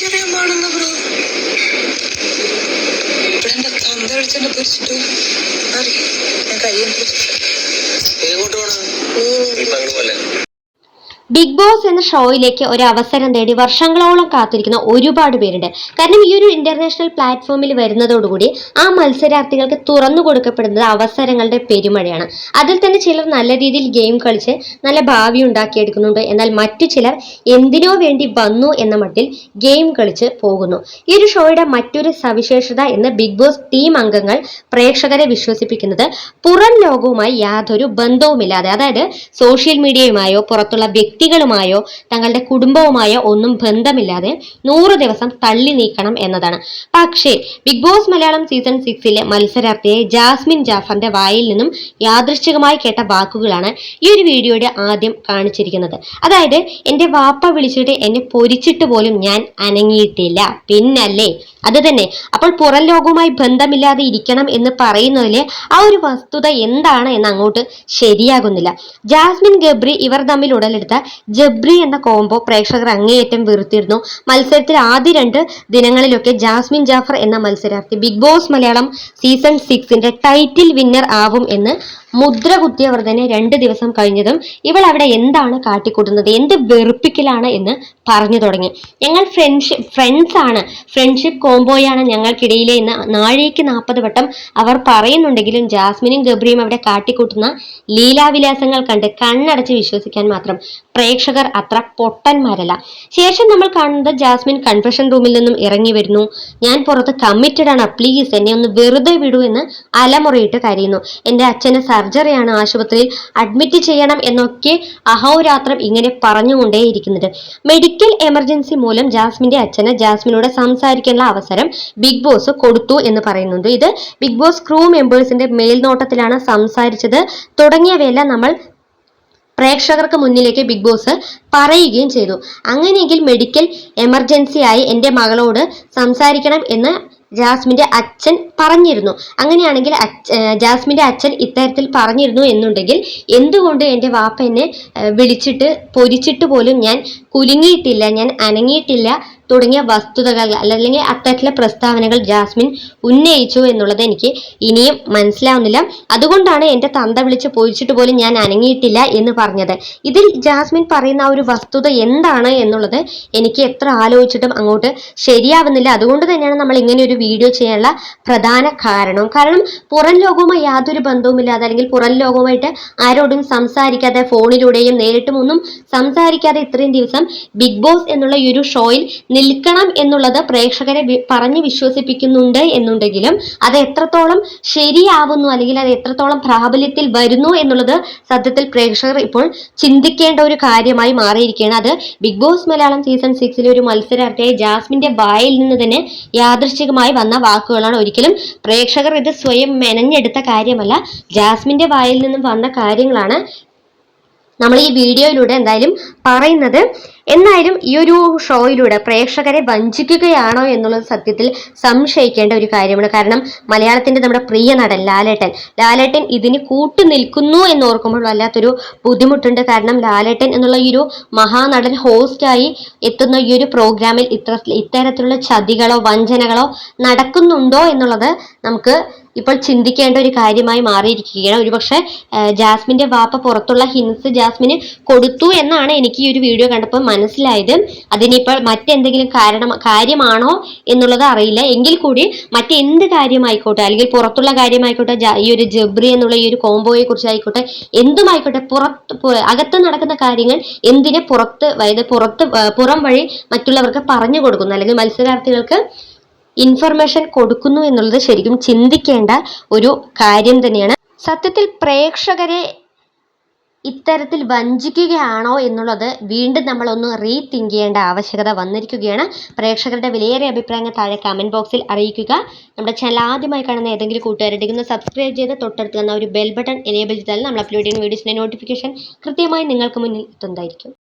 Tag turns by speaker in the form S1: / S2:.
S1: എനിക്കറിയാൻ ബ്രോ. ഇവിടെ എന്റെ തന്ത വിളിച്ചെന്നെ പൊരിച്ചിട്ടു മാറി ഞാൻ കയ്യും എങ്ങോട്ട് പോണ.
S2: ബിഗ് ബോസ് എന്ന ഷോയിലേക്ക് ഒരു അവസരം തേടി വർഷങ്ങളോളം കാത്തിരിക്കുന്ന ഒരുപാട് പേരുണ്ട്. കാരണം ഈ ഒരു ഇന്റർനാഷണൽ പ്ലാറ്റ്ഫോമിൽ വരുന്നതോടുകൂടി ആ മത്സരാർത്ഥികൾക്ക് തുറന്നു കൊടുക്കപ്പെടുന്നത് അവസരങ്ങളുടെ പെരുമഴയാണ്. അതിൽ തന്നെ ചിലർ നല്ല രീതിയിൽ ഗെയിം കളിച്ച് നല്ല ഭാവി ഉണ്ടാക്കിയെടുക്കുന്നുണ്ട്. എന്നാൽ മറ്റു ചിലർ എന്തിനോ വേണ്ടി വന്നു എന്ന മട്ടിൽ ഗെയിം കളിച്ച് പോകുന്നു. ഈ ഒരു ഷോയുടെ മറ്റൊരു സവിശേഷത എന്ന് ബിഗ് ബോസ് ടീം അംഗങ്ങൾ പ്രേക്ഷകരെ വിശ്വസിപ്പിക്കുന്നത് പുറം ലോകവുമായി യാതൊരു ബന്ധവുമില്ലാതെ, അതായത് സോഷ്യൽ മീഡിയയുമായോ പുറത്തുള്ള വ്യക്തികളുമായോ തങ്ങളുടെ കുടുംബവുമായോ ഒന്നും ബന്ധമില്ലാതെ 100 ദിവസം തള്ളി നീക്കണം എന്നതാണ്. പക്ഷേ ബിഗ് ബോസ് മലയാളം സീസൺ 6ലെ മത്സരാർത്ഥിയെ ജാസ്മിൻ ജാഫറിന്റെ വായിൽ നിന്നും യാദൃശ്ചികമായി കേട്ട വാക്കുകളാണ് ഈ ഒരു വീഡിയോയുടെ ആദ്യം കാണിച്ചിരിക്കുന്നത്. അതായത്, എന്റെ വാപ്പ വിളിച്ചിട്ട് എന്നെ പൊരിച്ചിട്ട് പോലും ഞാൻ അനങ്ങിയിട്ടില്ല, പിന്നല്ലേ അത് തന്നെ. അപ്പോൾ പുറം ലോകവുമായി ബന്ധമില്ലാതെ ഇരിക്കണം എന്ന് പറയുന്നതിലെ ആ ഒരു വസ്തുത എന്താണ് എന്ന് അങ്ങോട്ട് ശരിയാകുന്നില്ല. ജാസ്മിൻ ഗബ്രി ഇവർ തമ്മിൽ ഉടലെടുത്ത ജബ്രി എന്ന കോംബോ പ്രേക്ഷകർ അങ്ങേയറ്റം വെറുത്തിരുന്നു. മത്സരത്തിൽ ആദ്യ 2 ദിനങ്ങളിലൊക്കെ ജാസ്മിൻ ജാഫർ എന്ന മത്സരാർത്ഥി ബിഗ് ബോസ് മലയാളം സീസൺ 6ന്റെ ടൈറ്റിൽ വിന്നർ ആവും എന്ന് മുദ്ര കുത്തിയവർ തന്നെ 2 ദിവസം കഴിഞ്ഞതും ഇവൾ അവിടെ എന്താണ് കാട്ടിക്കൂട്ടുന്നത്, എന്ത് വെറുപ്പിക്കലാണ് എന്ന് പറഞ്ഞു തുടങ്ങി. ഞങ്ങൾ ഫ്രണ്ട്സ് ആണ്, ഫ്രണ്ട്ഷിപ്പ് കോംബോയാണ് ഞങ്ങൾക്കിടയിലെ എന്ന് 40 വട്ടം അവർ പറയുന്നുണ്ടെങ്കിലും ജാസ്മിനും ഗബ്രിയും അവിടെ കാട്ടിക്കൂട്ടുന്ന ലീലാവിലാസങ്ങൾ കണ്ട് കണ്ണടച്ച് വിശ്വസിക്കാൻ മാത്രം പ്രേക്ഷകർ അത്ര പൊട്ടന്മാരല്ല. ശേഷം നമ്മൾ കാണുന്നത് ജാസ്മിൻ കൺഫെഷൻ റൂമിൽ നിന്നും ഇറങ്ങി വരുന്നു. ഞാൻ പുറത്ത് കമ്മിറ്റഡ് ആണ്, പ്ലീസ് എന്നെ ഒന്ന് വെറുതെ വിടൂ എന്ന് അലമുറയിട്ട് കരയുന്നു. എൻ്റെ അച്ഛന് സർജറിയാണ്, ആശുപത്രിയിൽ അഡ്മിറ്റ് ചെയ്യണം എന്നൊക്കെ അഹോരാത്രം ഇങ്ങനെ പറഞ്ഞുകൊണ്ടേയിരിക്കുന്നുണ്ട്. മെഡിക്കൽ എമർജൻസി മൂലം ജാസ്മിന്റെ അച്ഛന് ജാസ്മിനോട് സംസാരിക്കാനുള്ള അവസരം ബിഗ് ബോസ് കൊടുത്തു എന്ന് പറയുന്നുണ്ട്. ഇത് ബിഗ് ബോസ് ക്രൂ മെമ്പേഴ്സിന്റെ മേൽനോട്ടത്തിലാണ് സംസാരിച്ചത് തുടങ്ങിയവയെല്ലാം നമ്മൾ പ്രേക്ഷകർക്ക് മുന്നിലേക്ക് ബിഗ് ബോസ് പറയുകയും ചെയ്തു. അങ്ങനെയെങ്കിൽ മെഡിക്കൽ എമർജൻസി ആയി എൻ്റെ മകളോട് സംസാരിക്കണം എന്ന് ജാസ്മിന്റെ അച്ഛൻ പറഞ്ഞിരുന്നു. അങ്ങനെയാണെങ്കിൽ ജാസ്മിന്റെ അച്ഛൻ ഇത്തരത്തിൽ പറഞ്ഞിരുന്നു എന്നുണ്ടെങ്കിൽ എന്തുകൊണ്ട് എൻ്റെ വാപ്പ എന്നെ വിളിച്ചിട്ട് പൊരിച്ചിട്ട് പോലും ഞാൻ കുലുങ്ങിയിട്ടില്ല, ഞാൻ അനങ്ങിയിട്ടില്ല തുടങ്ങിയ വസ്തുതകൾ അല്ലെങ്കിൽ അത്തരത്തിലെ പ്രസ്താവനകൾ ജാസ്മിൻ ഉന്നയിച്ചു എന്നുള്ളത് എനിക്ക് ഇനിയും മനസ്സിലാവുന്നില്ല. അതുകൊണ്ടാണ് എൻ്റെ തന്ത വിളിച്ച് പൊരിച്ചിട്ട് പോലും ഞാൻ അനങ്ങിയിട്ടില്ല എന്ന് പറഞ്ഞത്. ഇതിൽ ജാസ്മിൻ പറയുന്ന ആ ഒരു വസ്തുത എന്താണ് എന്നുള്ളത് എനിക്ക് എത്ര ആലോചിച്ചിട്ടും അങ്ങോട്ട് ശരിയാവുന്നില്ല. അതുകൊണ്ട് തന്നെയാണ് നമ്മൾ ഇങ്ങനെ ഒരു വീഡിയോ ചെയ്യാനുള്ള പ്രധാന കാരണം. പുറം ലോകവുമായി യാതൊരു ബന്ധവുമില്ലാതെ അല്ലെങ്കിൽ പുറം ലോകവുമായിട്ട് ആരോടും സംസാരിക്കാതെ, ഫോണിലൂടെയും നേരിട്ടും ഒന്നും സംസാരിക്കാതെ ഇത്രയും ദിവസം ബിഗ് ബോസ് എന്നുള്ള ഈ ഒരു ഷോയിൽ നിൽക്കണം എന്നുള്ളത് പ്രേക്ഷകരെ പറഞ്ഞ് വിശ്വസിപ്പിക്കുന്നുണ്ട് എന്നുണ്ടെങ്കിലും അത് എത്രത്തോളം ശരിയാവുന്നു അല്ലെങ്കിൽ അത് എത്രത്തോളം പ്രാബല്യത്തിൽ വരുന്നു എന്നുള്ളത് സത്യത്തിൽ പ്രേക്ഷകർ ഇപ്പോൾ ചിന്തിക്കേണ്ട ഒരു കാര്യമായി മാറിയിരിക്കുകയാണ്. അത് ബിഗ് ബോസ് മലയാളം സീസൺ 6ലെ ഒരു മത്സരാർത്ഥിയായ ജാസ്മിന്റെ വായിൽ നിന്ന് തന്നെ യാദൃശ്ചികമായി വന്ന വാക്കുകളാണ്. ഒരിക്കലും പ്രേക്ഷകർ ഇത് സ്വയം മെനഞ്ഞെടുത്ത കാര്യമല്ല, ജാസ്മിന്റെ വായിൽ നിന്നും വന്ന കാര്യങ്ങളാണ് നമ്മൾ ഈ വീഡിയോയിലൂടെ എന്തായാലും പറയുന്നത്. എന്നാലും ഈ ഒരു ഷോയിലൂടെ പ്രേക്ഷകരെ വഞ്ചിക്കുകയാണോ എന്നുള്ളത് സത്യത്തിൽ സംശയിക്കേണ്ട ഒരു കാര്യമാണ്. കാരണം മലയാളത്തിന്റെ നമ്മുടെ പ്രിയ നടൻ ലാലേട്ടൻ ഇതിന് കൂട്ടു നിൽക്കുന്നു എന്ന് ഓർക്കുമ്പോൾ വല്ലാത്തൊരു ബുദ്ധിമുട്ടുണ്ട്. കാരണം ലാലേട്ടൻ എന്നുള്ള ഈ ഒരു മഹാനടൻ ഹോസ്റ്റായി എത്തുന്ന ഈ ഒരു പ്രോഗ്രാമിൽ ഇത്തരത്തിലുള്ള ചതികളോ വഞ്ചനകളോ നടക്കുന്നുണ്ടോ എന്നുള്ളത് നമുക്ക് ഇപ്പോൾ ചിന്തിക്കേണ്ട ഒരു കാര്യമായി മാറിയിരിക്കുകയാണ്. ഒരുപക്ഷെ ജാസ്മിന്റെ വാപ്പ പുറത്തുള്ള ഹിൻസ് ജാസ്മിന് കൊടുത്തു എന്നാണ് എനിക്ക് ഈ ഒരു വീഡിയോ കണ്ടപ്പോൾ മനസ്സിലായത്. അതിനിപ്പോൾ മറ്റെന്തെങ്കിലും കാര്യമാണോ എന്നുള്ളത് അറിയില്ല. എങ്കിൽ കൂടി മറ്റെന്ത് കാര്യമായിക്കോട്ടെ അല്ലെങ്കിൽ പുറത്തുള്ള കാര്യമായിക്കോട്ടെ, ഈ ഒരു ജബ്രി എന്നുള്ള ഈ ഒരു കോംബോയെ കുറിച്ചായിക്കോട്ടെ, എന്തുമായിക്കോട്ടെ, അകത്ത് നടക്കുന്ന കാര്യങ്ങൾ എന്തിനെ പുറം വഴി മറ്റുള്ളവർക്ക് പറഞ്ഞു കൊടുക്കുന്നു അല്ലെങ്കിൽ മത്സരാർത്ഥികൾക്ക് ഇൻഫർമേഷൻ കൊടുക്കുന്നു എന്നുള്ളത് ശരിക്കും ചിന്തിക്കേണ്ട ഒരു കാര്യം തന്നെയാണ്. സത്യത്തിൽ പ്രേക്ഷകരെ ഇത്തരത്തിൽ വഞ്ചിക്കുകയാണോ എന്നുള്ളത് വീണ്ടും നമ്മളൊന്ന് റീതിങ്ക് ചെയ്യേണ്ട ആവശ്യകത വന്നിരിക്കുകയാണ്. പ്രേക്ഷകരുടെ വിലയേറിയ അഭിപ്രായങ്ങൾ താഴെ കമന്റ് ബോക്സിൽ അറിയിക്കുക. നമ്മുടെ ചാനൽ ആദ്യമായി കാണുന്ന ഏതെങ്കിലും കൂട്ടുകാരുടെ സബ്സ്ക്രൈബ് ചെയ്ത് തൊട്ടടുത്ത് തന്ന ഒരു ബെൽ ബട്ടൺ എനേബിൾ ചെയ്താൽ നമ്മൾ അപ്ലോഡ് ചെയ്യുന്ന വീഡിയോസിന്റെ നോട്ടിഫിക്കേഷൻ കൃത്യമായി നിങ്ങൾക്ക് മുന്നിൽ എത്തുന്നതായിരിക്കും.